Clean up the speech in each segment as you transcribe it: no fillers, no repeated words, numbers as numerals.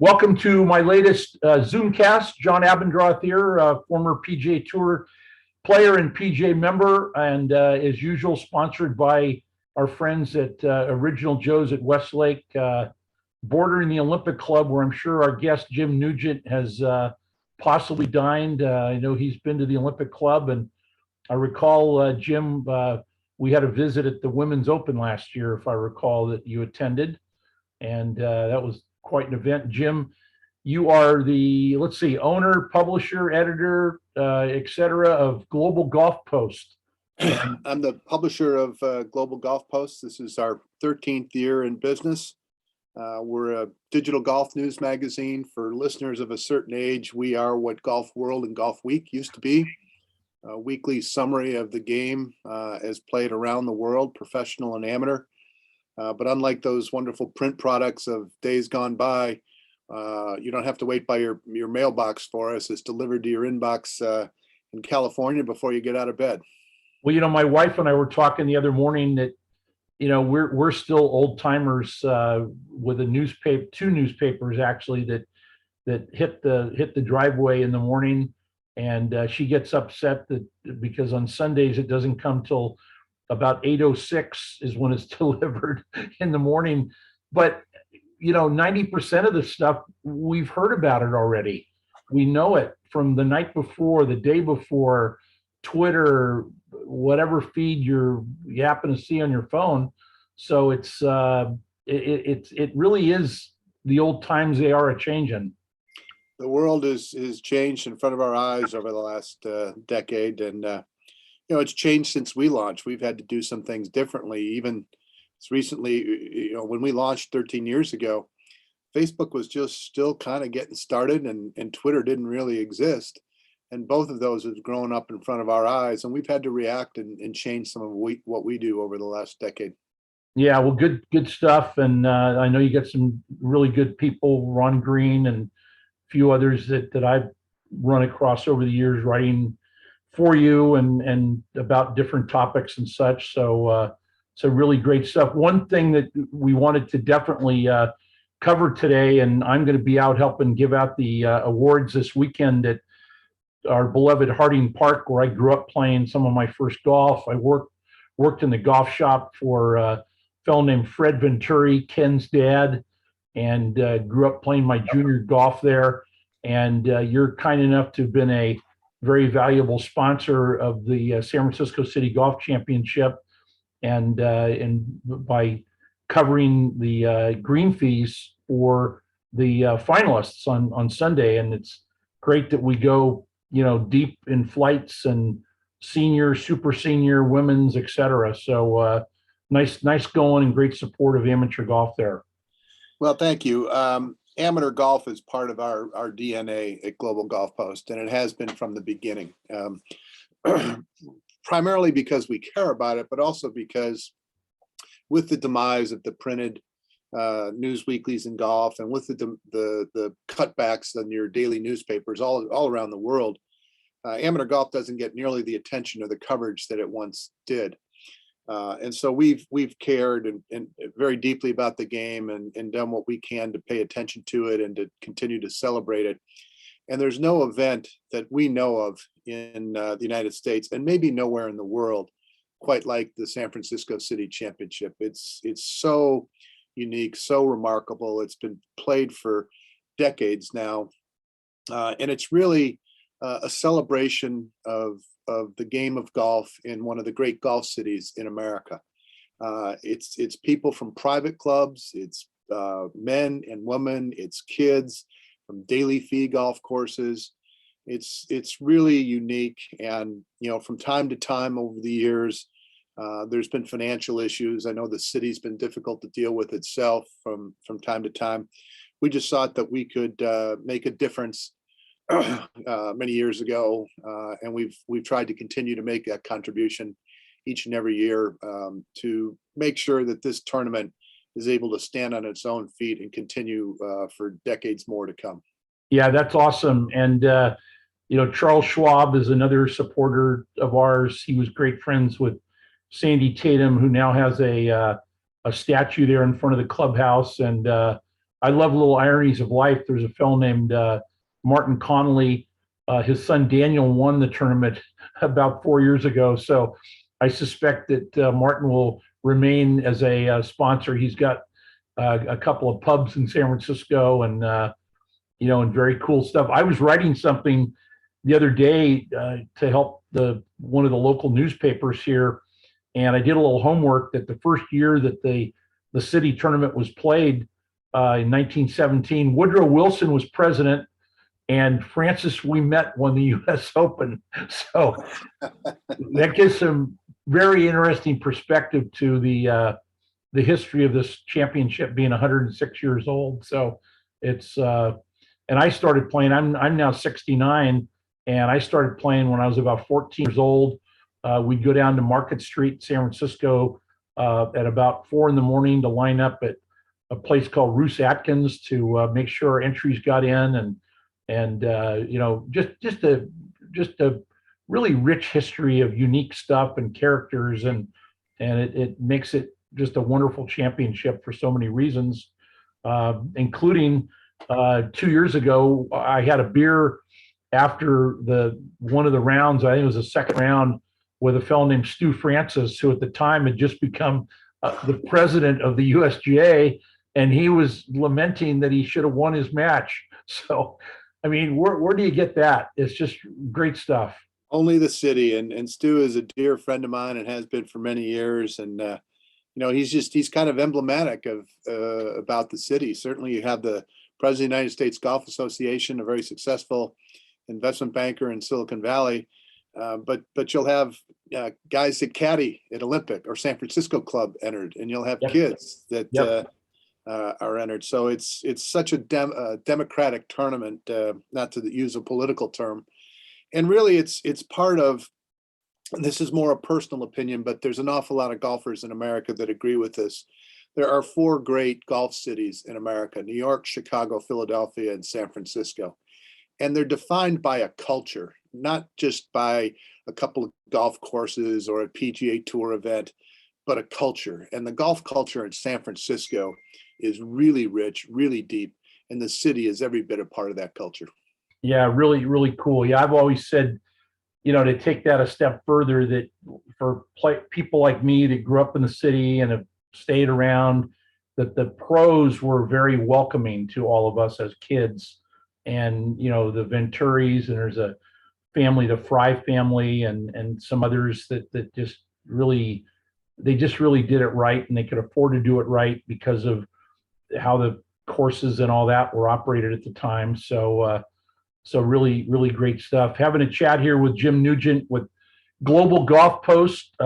Welcome to my latest Zoomcast. John Abendroth here, former PGA Tour player and PGA member, and as usual, sponsored by our friends at Original Joe's at Westlake, bordering the Olympic Club, where I'm sure our guest Jim Nugent has possibly dined. I know he's been to the Olympic Club, and I recall, Jim, we had a visit at the Women's Open last year, if I recall, that you attended, and that was quite an event. Jim, you are the, let's see, owner, publisher, editor, et cetera, of Global Golf Post. I'm the publisher of Global Golf Post. This is our 13th year in business. We're a digital golf news magazine for listeners of a certain age. We are what Golf World and Golf Week used to be, a weekly summary of the game as played around the world, professional and amateur. But unlike those wonderful print products of days gone by, you don't have to wait by your mailbox for us. It's delivered to your inbox in California before you get out of bed. Well, my wife and I were talking the other morning that, we're still old timers with a newspaper, two newspapers actually that hit the driveway in the morning, and she gets upset that because on Sundays it doesn't come till about 8:06 is when it's delivered in the morning. But 90% of the stuff we've heard about it already. We know it from the night before, the day before, Twitter, whatever feed you happen to see on your phone. So it really is the old times. They are a changing. The world is changed in front of our eyes over the last decade, and it's changed since we launched. We've had to do some things differently. Even as recently, when we launched 13 years ago, Facebook was just still kind of getting started, and Twitter didn't really exist. And both of those have grown up in front of our eyes, and we've had to react and change some of what we do over the last decade. Yeah, well, good stuff. And I know you got some really good people, Ron Green and a few others that I've run across over the years writing for you and about different topics and such. So really great stuff. One thing that we wanted to definitely cover today, and I'm going to be out helping give out the awards this weekend at our beloved Harding Park, where I grew up playing some of my first golf. I worked in the golf shop for a fellow named Fred Venturi, Ken's dad, and grew up playing my junior golf there. And you're kind enough to have been a very valuable sponsor of the San Francisco City Golf Championship, and by covering the green fees for the finalists on Sunday. And it's great that we go deep in flights and senior, super senior, women's, et cetera. So nice going, and great support of amateur golf there. Well, thank you. Amateur golf is part of our DNA at Global Golf Post, and it has been from the beginning. Primarily because we care about it, but also because with the demise of the printed news weeklies in golf, and with the cutbacks on your daily newspapers all around the world, amateur golf doesn't get nearly the attention or the coverage that it once did. And so we've cared and very deeply about the game, and done what we can to pay attention to it and to continue to celebrate it. And there's no event that we know of in the United States, and maybe nowhere in the world, quite like the San Francisco City Championship. It's so unique, so remarkable. It's been played for decades now, and it's really a celebration of the game of golf in one of the great golf cities in America. It's people from private clubs, it's men and women, it's kids from daily fee golf courses. It's really unique, and from time to time over the years, there's been financial issues. I know the city's been difficult to deal with itself from time to time. We just thought that we could make a difference many years ago, and we've tried to continue to make that contribution each and every year to make sure that this tournament is able to stand on its own feet and continue for decades more to come. Yeah, that's awesome. And Charles Schwab is another supporter of ours. He was great friends with Sandy Tatum, who now has a statue there in front of the clubhouse, and I love little ironies of life. There's a fellow named Martin Connolly. His son Daniel won the tournament about 4 years ago. So I suspect that Martin will remain as a sponsor. He's got a couple of pubs in San Francisco, and and very cool stuff. I was writing something the other day to help one of the local newspapers here, and I did a little homework that the first year that the city tournament was played in 1917, Woodrow Wilson was president, and Francis Ouimet won the U.S. Open. So that gives some very interesting perspective to the history of this championship being 106 years old. So it's and I started playing. I'm now 69, and I started playing when I was about 14 years old. We'd go down to Market Street, San Francisco, at about 4 in the morning to line up at a place called Roos Atkins to make sure our entries got in, and just a really rich history of unique stuff and characters, and it makes it just a wonderful championship for so many reasons, including 2 years ago I had a beer after one of the rounds. I think it was the second round, with a fellow named Stu Francis, who at the time had just become the president of the USGA, and he was lamenting that he should have won his match. So, I mean, where do you get that? It's just great stuff. Only the city, and Stu is a dear friend of mine and has been for many years. And he's kind of emblematic of about the city. Certainly, you have the president of the United States Golf Association, a very successful investment banker in Silicon Valley. But you'll have guys that caddy at Olympic or San Francisco Club entered, and you'll have kids that are entered. So it's such a democratic tournament, not to use a political term. And really, it's part of. This is more a personal opinion, but there's an awful lot of golfers in America that agree with this. There are 4 great golf cities in America: New York, Chicago, Philadelphia, and San Francisco. And they're defined by a culture, not just by a couple of golf courses or a PGA Tour event, but a culture. And the golf culture in San Francisco is really rich, really deep, and the city is every bit a part of that culture. Yeah, really, really cool. Yeah, I've always said, to take that a step further, that for people like me that grew up in the city and have stayed around, that the pros were very welcoming to all of us as kids. And, the Venturis, and there's a family, the Fry family, and some others that just really did it right, and they could afford to do it right because of how the courses and all that were operated at the time. So really, really great stuff. Having a chat here with Jim Nugent with Global Golf Post,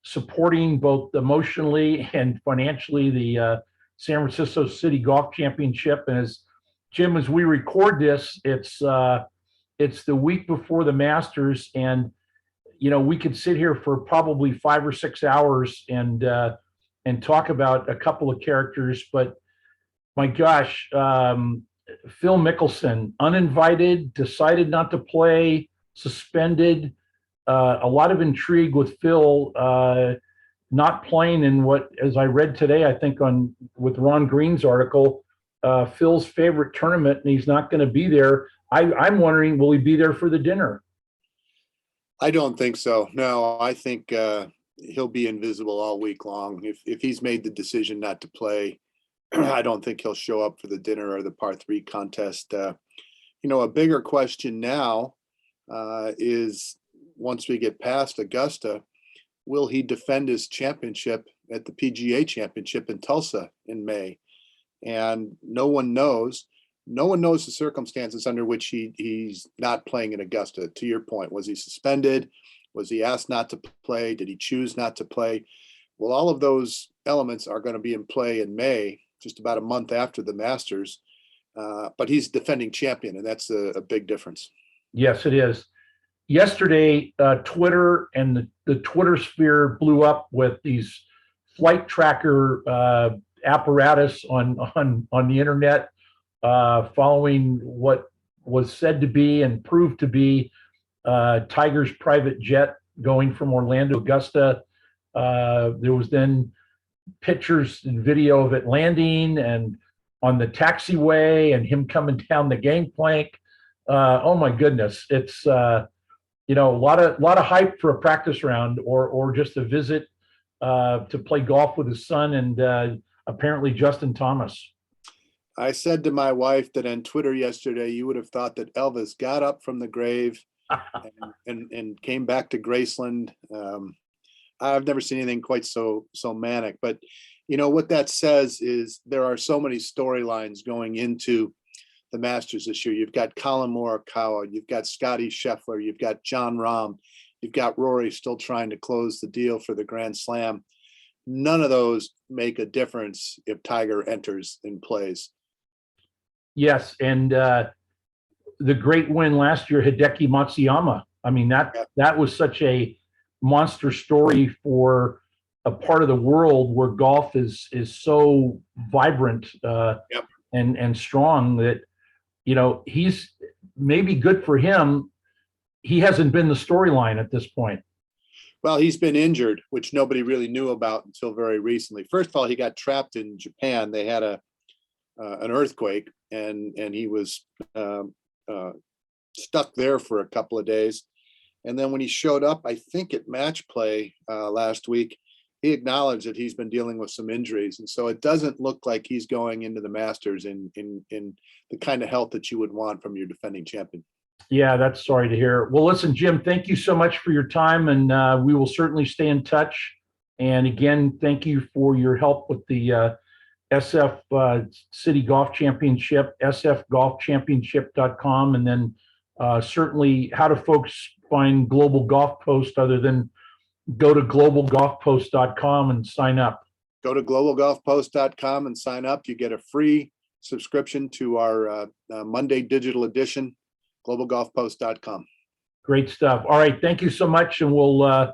supporting both emotionally and financially the San Francisco City Golf Championship. And as we record this, it's the week before the Masters, and we could sit here for probably 5 or 6 hours and talk about a couple of characters. But my gosh, Phil Mickelson, uninvited, decided not to play, suspended. A lot of intrigue with Phil not playing in what, as I read today, I think with Ron Green's article, Phil's favorite tournament, and he's not going to be there. I'm wondering, will he be there for the dinner? I don't think so. No, I think he'll be invisible all week long. If he's made the decision not to play, I don't think he'll show up for the dinner or the par 3 contest. A bigger question now is, once we get past Augusta, will he defend his championship at the PGA Championship in Tulsa in May? And no one knows the circumstances under which he's not playing in Augusta. To your point, was he suspended? Was he asked not to play? Did he choose not to play? Well, all of those elements are going to be in play in May, just about a month after the Masters. But he's defending champion, and that's a big difference. Yes, it is. Yesterday, Twitter and the Twitter sphere blew up with these flight tracker apparatus on the internet, following what was said to be and proved to be Tiger's private jet going from Orlando to Augusta. There was then pictures and video of it landing, and on the taxiway and him coming down the gangplank. Oh my goodness, it's you know, a lot of hype for a practice round or just a visit to play golf with his son and apparently Justin Thomas. I said to my wife that on Twitter yesterday, you would have thought that Elvis got up from the grave and came back to Graceland. I've never seen anything quite so manic. But you know what that says is there are so many storylines going into the Masters this year. You've got Colin Morikawa, you've got Scotty Scheffler, you've got John Rahm, you've got Rory still trying to close the deal for the Grand Slam. None of those make a difference if Tiger enters and plays. Yes, and the great win last year, Hideki Matsuyama. I mean, that was such a monster story for a part of the world where golf is so vibrant and strong that, you know, he's maybe good for him. He hasn't been the storyline at this point. Well, he's been injured, which nobody really knew about until very recently. First of all, he got trapped in Japan. They had an earthquake, and he was stuck there for a couple of days. And then when he showed up, I think at match play last week, he acknowledged that he's been dealing with some injuries. And so it doesn't look like he's going into the Masters in the kind of health that you would want from your defending champion. Yeah, that's sorry to hear. Well, listen, Jim, thank you so much for your time, and we will certainly stay in touch. And again, thank you for your help with the SF City Golf Championship, sfgolfchampionship.com, and then certainly how do folks find Global Golf Post other than go to globalgolfpost.com and sign up? Go to globalgolfpost.com and sign up. You get a free subscription to our Monday digital edition, globalgolfpost.com. Great stuff. All right, thank you so much, and we'll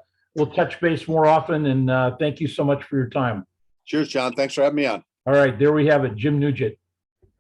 touch base more often. And thank you so much for your time. Cheers, John. Thanks for having me on. All right, there we have it, Jim Nugent.